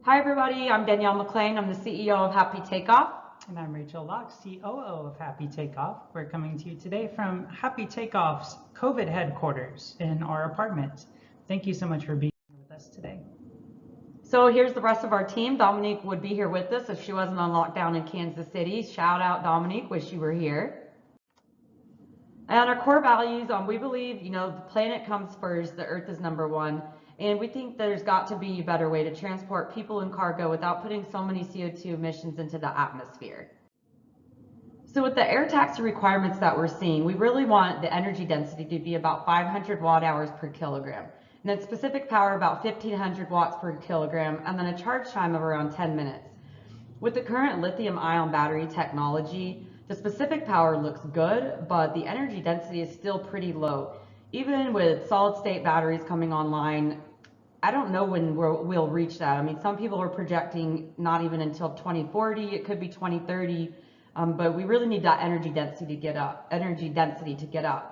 Hi everybody, I'm Danielle McLean. I'm the CEO of Happy Takeoff. And I'm Rachel Locke, COO of Happy Takeoff. We're coming to you today from Happy Takeoff's COVID headquarters in our apartment. Thank you so much for being here with us today. So here's the rest of our team. Dominique would be here with us if she wasn't on lockdown in Kansas City. Shout out Dominique, wish you were here. And our core values, we believe, the planet comes first, the earth is number one. And we think there's got to be a better way to transport people and cargo without putting so many CO2 emissions into the atmosphere. So with the air taxi requirements that we're seeing, we really want the energy density to be about 500 watt hours per kilogram. And then specific power about 1500 watts per kilogram, and then a charge time of around 10 minutes. With the current lithium ion battery technology, the specific power looks good, but the energy density is still pretty low. Even with solid state batteries coming online, I don't know when we'll reach that. I mean, some people are projecting not even until 2040, it could be 2030, but we really need that energy density to get up.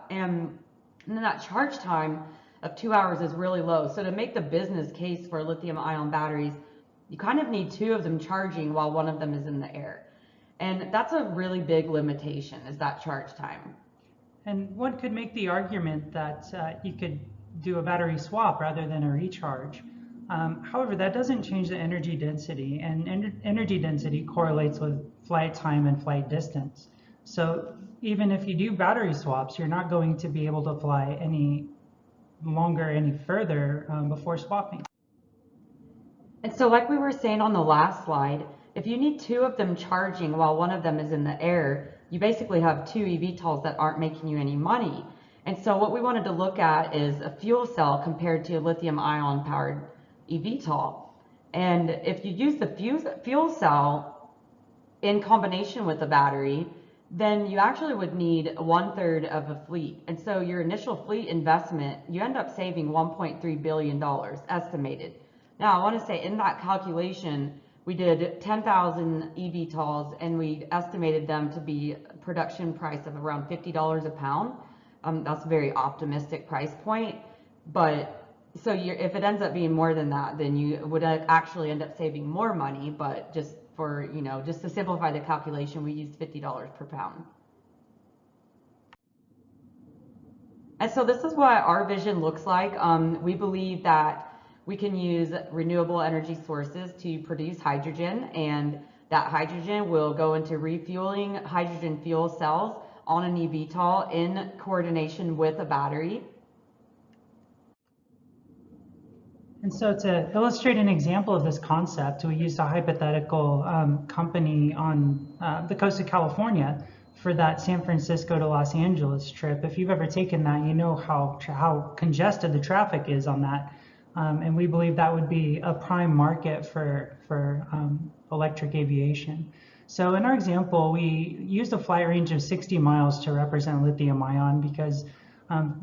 And then that charge time of 2 hours is really low. So to make the business case for lithium ion batteries, you kind of need two of them charging while one of them is in the air. And that's a really big limitation, is that charge time. And one could make the argument that you could do a battery swap rather than a recharge. However, that doesn't change the energy density, and energy density correlates with flight time and flight distance. So even if you do battery swaps, you're not going to be able to fly any longer, any further before swapping. And so like we were saying on the last slide, if you need two of them charging while one of them is in the air, you basically have two eVTOLs that aren't making you any money. And so what we wanted to look at is a fuel cell compared to a lithium ion powered eVTOL. And if you use the fuel cell in combination with the battery, then you actually would need 1/3 of a fleet. And so your initial fleet investment, you end up saving $1.3 billion estimated. Now I want to say in that calculation, we did 10,000 eVTOLs and we estimated them to be a production price of around $50 a pound. That's a very optimistic price point, but so if it ends up being more than that, then you would actually end up saving more money, but just for, just to simplify the calculation, we used $50 per pound. And so this is what our vision looks like. We believe that we can use renewable energy sources to produce hydrogen, and that hydrogen will go into refueling hydrogen fuel cells on an eVTOL in coordination with a battery. And so to illustrate an example of this concept, we used a hypothetical company on the coast of California for that San Francisco to Los Angeles trip. If you've ever taken that, you know how congested the traffic is on that. And we believe that would be a prime market for electric aviation. So in our example, we used a flight range of 60 miles to represent lithium ion because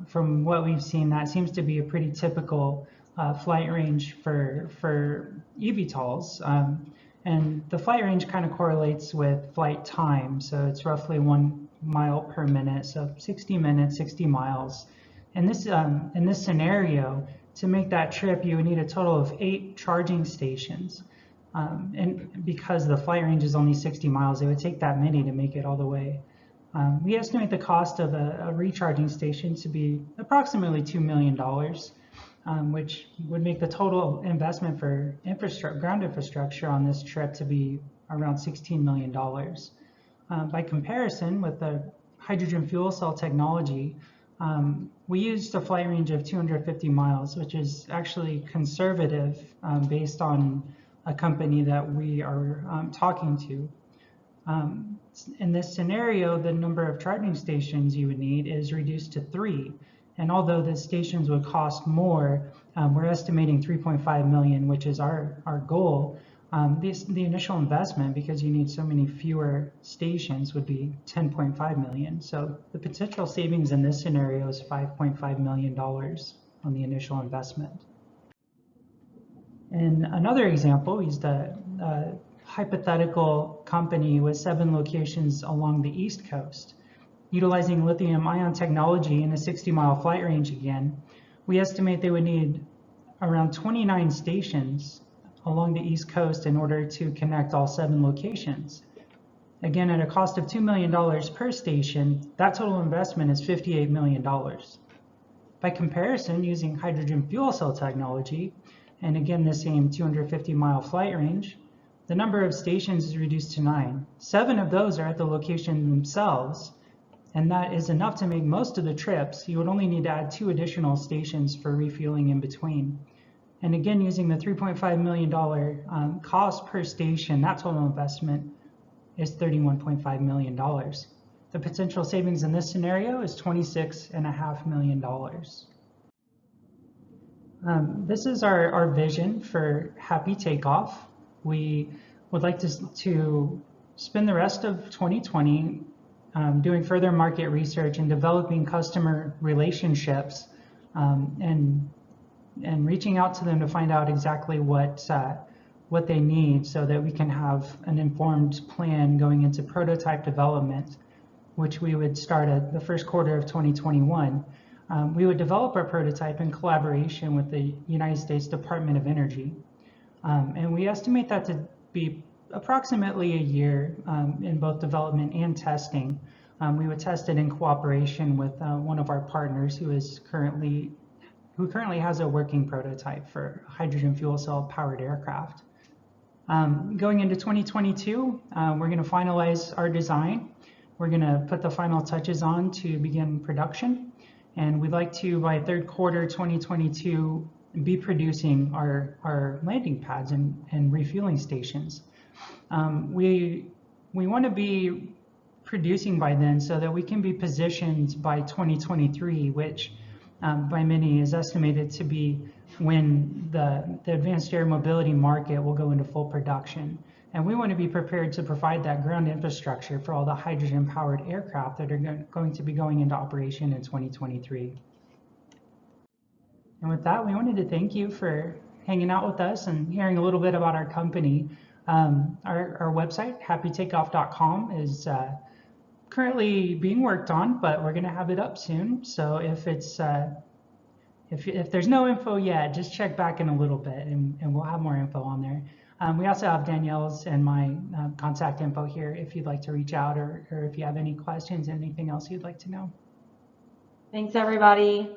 from what we've seen, that seems to be a pretty typical flight range for eVTOLs. And the flight range kind of correlates with flight time. So it's roughly 1 mile per minute. So 60 minutes, 60 miles. And this, in this scenario, to make that trip, you would need a total of 8 charging stations. And because the flight range is only 60 miles, it would take that many to make it all the way. We estimate the cost of a recharging station to be approximately $2 million, which would make the total investment for ground infrastructure on this trip to be around $16 million. By comparison, with the hydrogen fuel cell technology, we used a flight range of 250 miles, which is actually conservative based on a company that we are talking to. In this scenario, the number of charging stations you would need is reduced to 3. And although the stations would cost more, we're estimating 3.5 million, which is our goal. The initial investment, because you need so many fewer stations, would be 10.5 million. So the potential savings in this scenario is $5.5 million on the initial investment. In another example, we used a hypothetical company with 7 locations along the East Coast. Utilizing lithium ion technology in a 60-mile flight range again, we estimate they would need around 29 stations along the East Coast in order to connect all 7 locations. Again, at a cost of $2 million per station, that total investment is $58 million. By comparison, using hydrogen fuel cell technology, and again the same 250-mile flight range, the number of stations is reduced to 9. 7 of those are at the location themselves, and that is enough to make most of the trips. You would only need to add 2 additional stations for refueling in between. And again, using the $3.5 million cost per station, that total investment is $31.5 million. The potential savings in this scenario is $26.5 million. This is our vision for Happy Takeoff. We would like to spend the rest of 2020 doing further market research and developing customer relationships and reaching out to them to find out exactly what they need so that we can have an informed plan going into prototype development, which we would start at the first quarter of 2021. We would develop our prototype in collaboration with the United States Department of Energy. And we estimate that to be approximately a year in both development and testing. We would test it in cooperation with one of our partners who currently has a working prototype for hydrogen fuel cell powered aircraft. Going into 2022, we're going to finalize our design. We're going to put the final touches on to begin production. And we'd like to, by third quarter 2022, be producing our landing pads and refueling stations. We want to be producing by then so that we can be positioned by 2023, which by many is estimated to be when the advanced air mobility market will go into full production. And we want to be prepared to provide that ground infrastructure for all the hydrogen powered aircraft that are going to be going into operation in 2023. And with that, we wanted to thank you for hanging out with us and hearing a little bit about our company. Our website, happytakeoff.com, is currently being worked on, but we're going to have it up soon. So if there's no info yet, just check back in a little bit and we'll have more info on there. We also have Danielle's and my contact info here if you'd like to reach out or if you have any questions, anything else you'd like to know. Thanks, everybody.